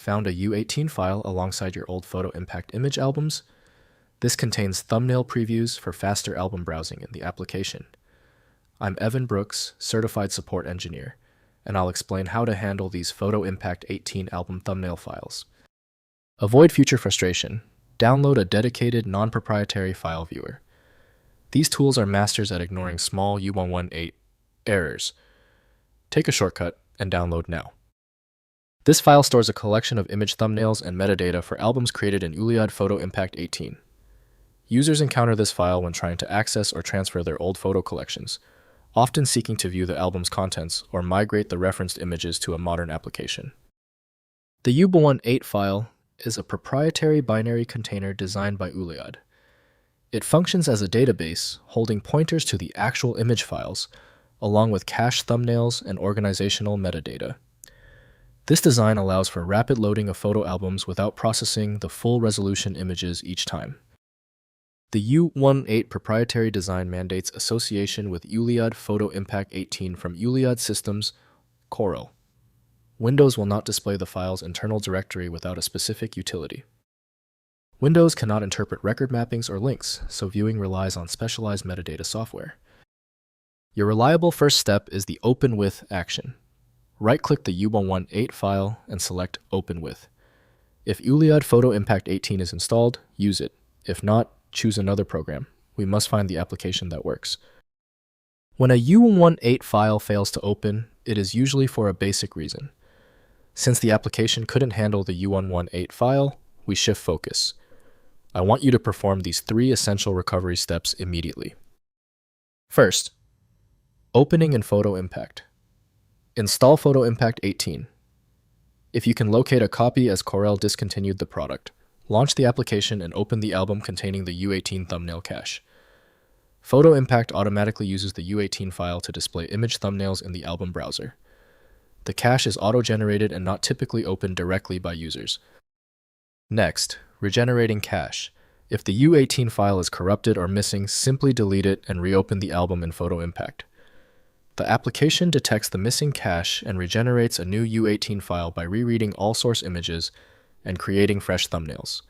found a U18 file alongside your old PhotoImpact image albums? This contains thumbnail previews for faster album browsing in the application. I'm Evan Brooks, Certified Support Engineer, and I'll explain how to handle these PhotoImpact 18 album thumbnail files. Avoid future frustration. Download a dedicated non-proprietary file viewer. These tools are masters at ignoring small U18 errors. Take a shortcut and download now. This file stores a collection of image thumbnails and metadata for albums created in Ulead PhotoImpact 18. Users encounter this file when trying to access or transfer their old photo collections, often seeking to view the album's contents or migrate the referenced images to a modern application. The U18 file is a proprietary binary container designed by Ulead. It functions as a database holding pointers to the actual image files, along with cached thumbnails and organizational metadata. This design allows for rapid loading of photo albums without processing the full resolution images each time. The U18 proprietary design mandates association with Ulead PhotoImpact 18 from Ulead Systems, Corel. Windows will not display the file's internal directory without a specific utility. Windows cannot interpret record mappings or links, so viewing relies on specialized metadata software. Your reliable first step is the Open With action. Right-click the U18 file and select Open With. If Ulead PhotoImpact 18 is installed, use it. If not, choose another program. We must find the application that works. When a U18 file fails to open, it is usually for a basic reason. Since the application couldn't handle the U18 file, we shift focus. I want you to perform these 3 essential recovery steps immediately. First, opening in PhotoImpact. Install PhotoImpact 18. If you can locate a copy as Corel discontinued the product, launch the application and open the album containing the U18 thumbnail cache. PhotoImpact automatically uses the U18 file to display image thumbnails in the album browser. The cache is auto-generated and not typically opened directly by users. Next, regenerating cache. If the U18 file is corrupted or missing, simply delete it and reopen the album in PhotoImpact. The application detects the missing cache and regenerates a new U18 file by rereading all source images and creating fresh thumbnails.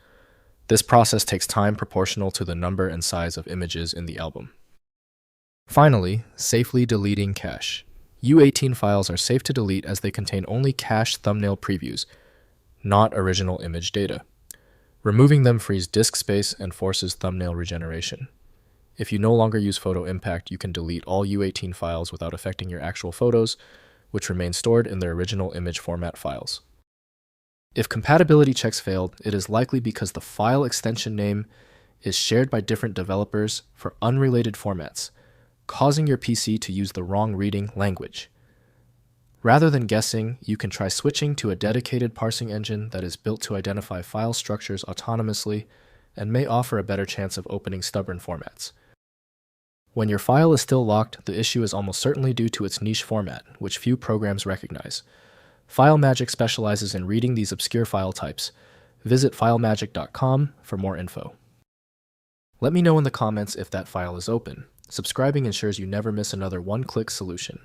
This process takes time proportional to the number and size of images in the album. Finally, safely deleting cache. U18 files are safe to delete as they contain only cached thumbnail previews, not original image data. Removing them frees disk space and forces thumbnail regeneration. If you no longer use PhotoImpact, you can delete all U18 files without affecting your actual photos, which remain stored in their original image format files. If compatibility checks failed, it is likely because the file extension name is shared by different developers for unrelated formats, causing your PC to use the wrong reading language. Rather than guessing, you can try switching to a dedicated parsing engine that is built to identify file structures autonomously and may offer a better chance of opening stubborn formats. When your file is still locked, the issue is almost certainly due to its niche format, which few programs recognize. FileMagick specializes in reading these obscure file types. Visit filemagick.com for more info. Let me know in the comments if that file is open. Subscribing ensures you never miss another one-click solution.